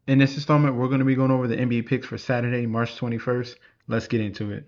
In this installment, we're going to be going over the NBA picks for Saturday, March 21st. Let's get into it.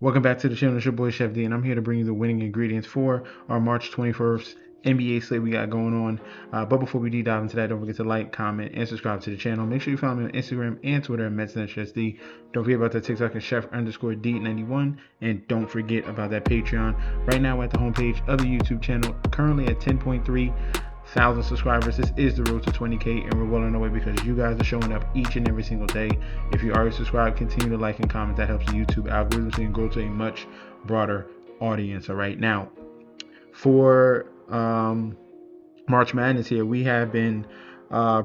Welcome back to the channel. It's your boy Chef D, and I'm here to bring you the winning ingredients for our March 21st NBA slate we got going on. But before we deep dive into that, don't forget to like, comment, and subscribe to the channel. Make sure you follow me on Instagram and Twitter at MetsNetSD. Don't forget about that TikTok at Chef_D91. And don't forget about that Patreon. Right now at the homepage of the YouTube channel, currently at 10,300 subscribers. This is the road to 20K, and we're well on our way because you guys are showing up each and every single day. If you already subscribed, continue to like and comment. That helps the YouTube algorithm so you can grow to a much broader audience. All right, now for March Madness here, we have been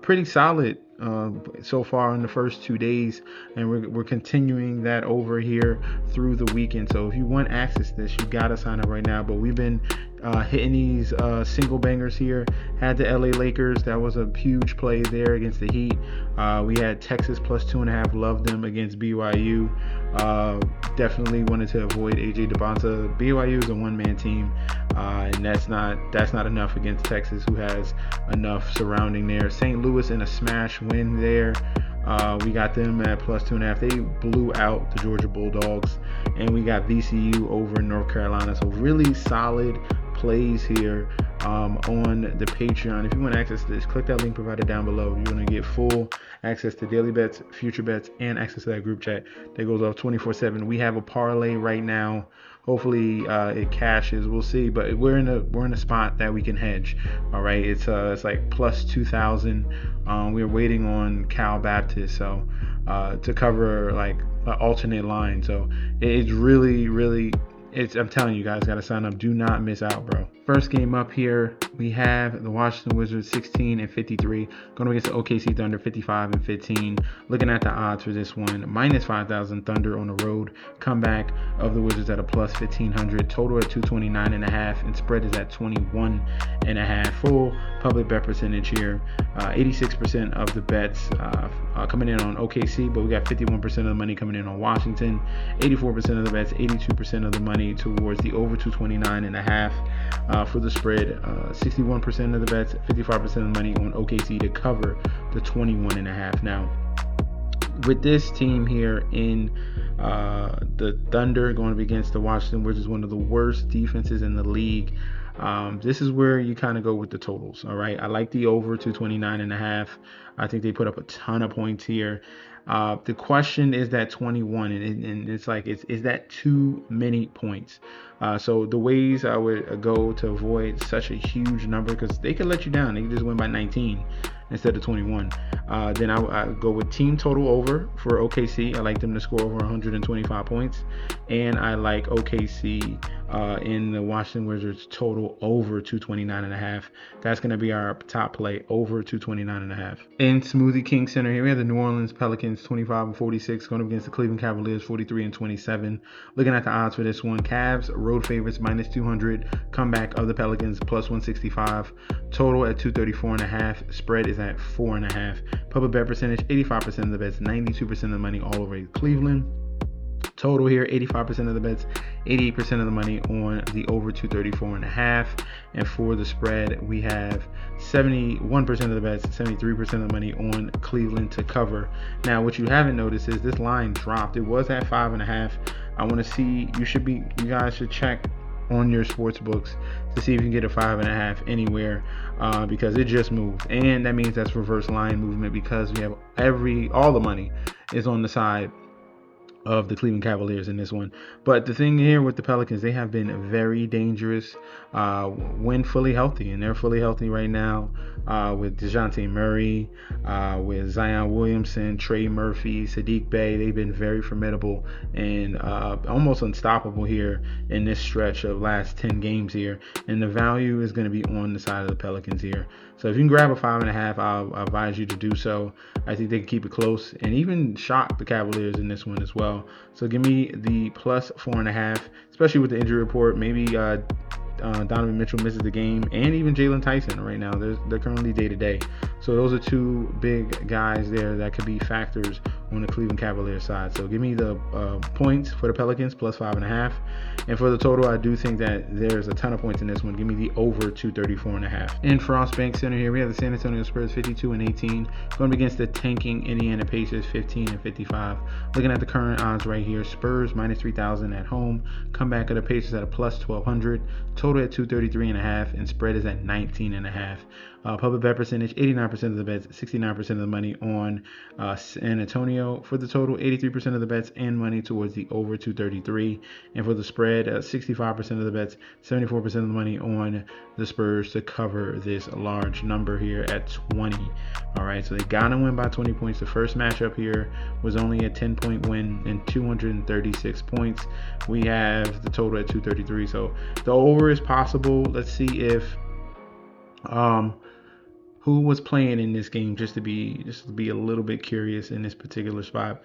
pretty solid so far in the first 2 days, and we're continuing that over here through the weekend. So if you want access to this, you gotta sign up right now. But we've been hitting these single bangers here. Had the LA Lakers, that was a huge play there against the Heat. We had Texas plus 2.5, loved them against BYU. Definitely wanted to avoid AJ DeBonta. BYU is a one-man team, and that's not enough against Texas, who has enough surrounding there. St. Louis in a smash win there. We got them at plus 2.5. They blew out the Georgia Bulldogs, and we got VCU over North Carolina. So really solid plays here on the Patreon. If you want access to this, click that link provided down below. You're going to get full access to daily bets, future bets, and access to that group chat that goes off 24/7. We have a parlay right now. Hopefully it cashes. We'll see, but we're in a spot that we can hedge. All right, it's like plus 2,000. We're waiting on Cal Baptist to cover like an alternate line. So it's really. I'm telling you guys, gotta sign up. Do not miss out, bro. First game up here, we have the Washington Wizards 16-53 going against the OKC Thunder 55-15. Looking at the odds for this one, minus 5,000 Thunder on the road. Comeback of the Wizards at a plus 1,500. Total at 229.5, and spread is at 21.5. Full public bet percentage here. 86% of the bets coming in on OKC, but we got 51% of the money coming in on Washington. 84% of the bets, 82% of the money towards the over 229.5 for the spread. 61% of the bets, 55% of the money on OKC to cover the 21.5. Now, with this team here in the Thunder going up against the Washington Wizards, one of the worst defenses in the league, this is where you kind of go with the totals. All right, I like the over 229.5. I think they put up a ton of points here. The question is that 21, and it's like, is that too many points? So the ways I would go to avoid such a huge number, because they could let you down. They could just win by 19 instead of 21. Then I go with team total over for OKC. I like them to score over 125 points. And I like OKC in the Washington Wizards total over 229.5. That's going to be our top play, over 229.5. In Smoothie King Center here, we have the New Orleans Pelicans 25-46 going up against the Cleveland Cavaliers 43-27. Looking at the odds for this one, Cavs road favorites minus 200. Comeback of the Pelicans plus 165. Total at 234.5. Spread is at 4.5. Public bet percentage 85% of the bets, 92% of the money all over Cleveland. Total here 85% of the bets, 88% of the money on the over 234.5. And for the spread, we have 71% of the bets, 73% of the money on Cleveland to cover. Now, what you haven't noticed is this line dropped. It was at 5.5. I want to see, you guys should check on your sports books to see if you can get a 5.5 anywhere, because it just moved, and that means that's reverse line movement, because we have all the money is on the side of the Cleveland Cavaliers in this one. But the thing here with the Pelicans, they have been very dangerous when fully healthy, and they're fully healthy right now with DeJounte Murray, with Zion Williamson, Trey Murphy, Sadiq Bey. They've been very formidable and almost unstoppable here in this stretch of last 10 games here, and the value is going to be on the side of the Pelicans here. So if you can grab a 5.5, I'll advise you to do so. I think they can keep it close and even shock the Cavaliers in this one as well. So give me the plus 4.5, especially with the injury report. Maybe Donovan Mitchell misses the game, and even Jalen Tyson right now. They're currently day-to-day. So those are two big guys there that could be factors on the Cleveland Cavaliers side. So give me the points for the Pelicans plus 5.5. And for the total, I do think that there's a ton of points in this one. Give me the over 234.5. In Frost Bank Center here, we have the San Antonio Spurs 52-18 going against the tanking Indiana Pacers 15-55. Looking at the current odds right here, Spurs minus 3,000 at home. Comeback of the Pacers at a plus 1,200. Total at 233.5, and spread is at 19.5. Public bet percentage, 89% of the bets, 69% of the money on San Antonio. For the total, 83% of the bets and money towards the over 233. And for the spread, 65% of the bets, 74% of the money on the Spurs to cover this large number here at 20. All right, so they got to win by 20 points. The first matchup here was only a 10-point win and 236 points. We have the total at 233. So the over is possible. Let's see if who was playing in this game, just to be a little bit curious in this particular spot.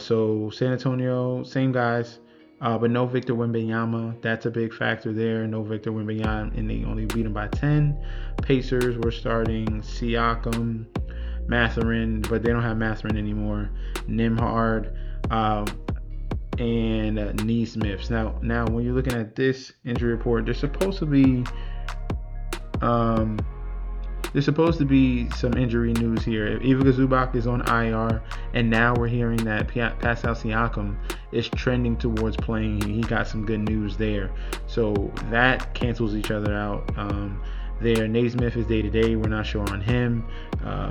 So San Antonio, same guys, but no Victor Wembanyama. That's a big factor there. No Victor Wembanyama, and they only beat him by 10. Pacers were starting Siakam, Mathurin, but they don't have Mathurin anymore. Nembhard, and Nesmith. Now when you're looking at this injury report, there's supposed to be some injury news here. Ivica Zubac is on IR, and now we're hearing that Pascal Siakam is trending towards playing. He got some good news there. So that cancels each other out. There, Naismith is day-to-day. We're not sure on him.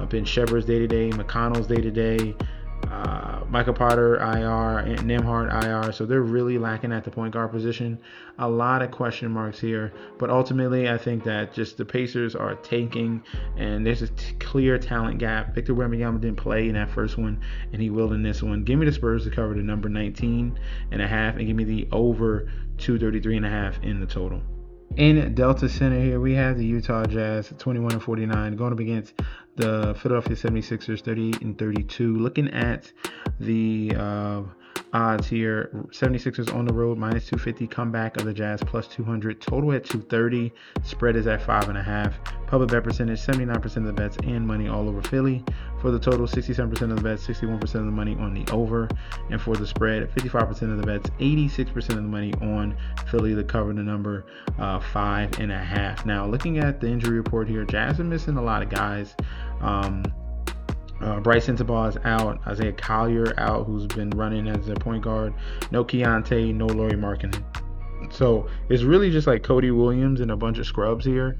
Ben Shepherd's day-to-day. McConnell's day-to-day. Michael Potter IR and Nembhard IR, so they're really lacking at the point guard position. A lot of question marks here, but ultimately I think that just the Pacers are tanking, and there's a clear talent gap. Victor Wembanyama didn't play in that first one, and he will in this one. Give me the Spurs to cover the number 19.5, and give me the over 233.5 in the total. In Delta Center here, we have the Utah Jazz 21-49 going up against the Philadelphia 76ers 38-32. Looking at the odds here, 76ers on the road minus 250, comeback of the Jazz plus 200, total at 230, spread is at 5.5. Public bet percentage, 79% of the bets and money all over Philly. For the total, 67% of the bets, 61% of the money on the over. And for the spread, 55% of the bets, 86% of the money on Philly to cover the number 5.5. Now, looking at the injury report here, Jazz are missing a lot of guys. Bryce Sensabaugh is out. Isaiah Collier out, who's been running as a point guard. No Keontae, no Lauri Markkanen. So it's really just like Cody Williams and a bunch of scrubs here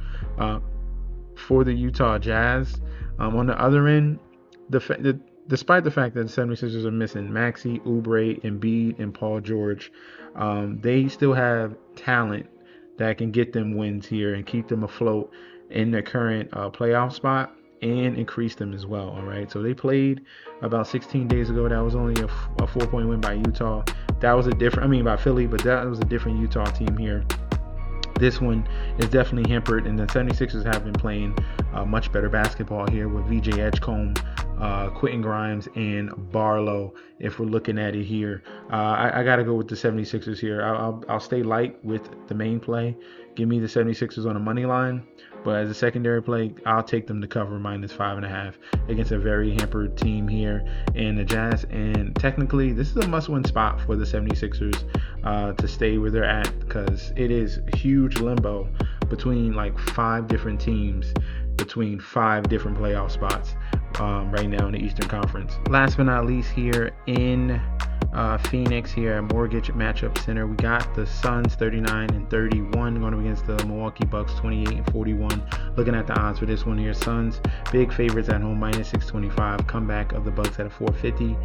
for the Utah Jazz. On the other end, despite the fact that the 76ers are missing Maxey, Oubre, Embiid, and Paul George, they still have talent that can get them wins here and keep them afloat in their current playoff spot, and increase them as well. All right, so they played about 16 days ago. That was only a 4-point win by Utah. That was by Philly, but that was a different Utah team here. This one is definitely hampered, and the 76ers have been playing much better basketball here with VJ Edgecombe, Quentin Grimes, and Barlow. If we're looking at it here, I got to go with the 76ers here. I'll stay light with the main play. Give me the 76ers on a money line. But as a secondary play, I'll take them to cover minus 5.5 against a very hampered team here in the Jazz. And technically, this is a must-win spot for the 76ers to stay where they're at, because it is huge limbo between like 5 different teams, between 5 different playoff spots right now in the Eastern Conference. Last but not least, here in Phoenix here at Mortgage Matchup Center, we got the Suns 39-31 going up against the Milwaukee Bucks 28-41. Looking at the odds for this one here, Suns big favorites at home minus 625, comeback of the Bucks at a 450,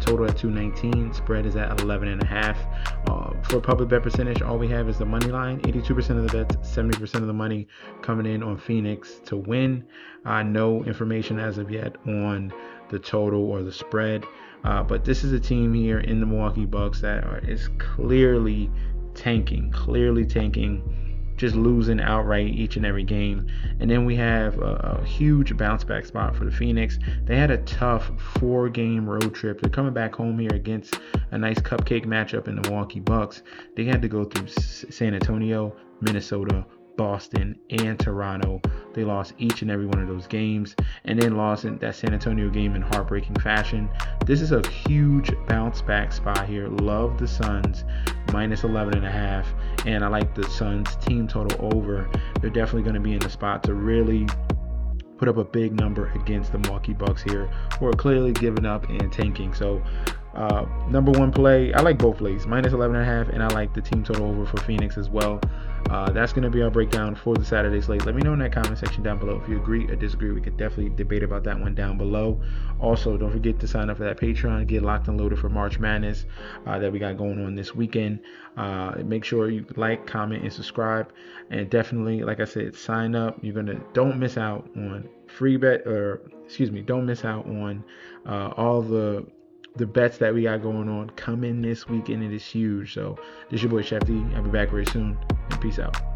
total at 219, spread is at 11.5. For public bet percentage, all we have is the money line, 82% of the bets, 70% of the money coming in on Phoenix to win. No information as of yet on the total or the spread. But this is a team here in the Milwaukee Bucks that is clearly tanking, just losing outright each and every game. And then we have a huge bounce back spot for the Phoenix. They had a tough 4-game road trip. They're coming back home here against a nice cupcake matchup in the Milwaukee Bucks. They had to go through San Antonio, Minnesota, Boston, and Toronto They lost each and every one of those games, and then lost in that San Antonio game in heartbreaking fashion. This is a huge bounce back spot here. Love the Suns minus 11.5, and I like the Suns team total over. They're definitely going to be in the spot to really put up a big number against the Milwaukee Bucks here, who are clearly giving up and tanking. So number one play, I like both plays, minus 11.5, and I like the team total over for Phoenix as well. That's going to be our breakdown for the Saturday slate. Let me know in that comment section down below if you agree or disagree. We could definitely debate about that one down below. Also, don't forget to sign up for that Patreon, get locked and loaded for March Madness that we got going on this weekend. Make sure you like, comment, and subscribe, and definitely, like I said, sign up. Don't miss out on don't miss out on all the bets that we got going on coming this weekend. It is huge. So this is your boy Chef D. I'll be back very soon, and peace out.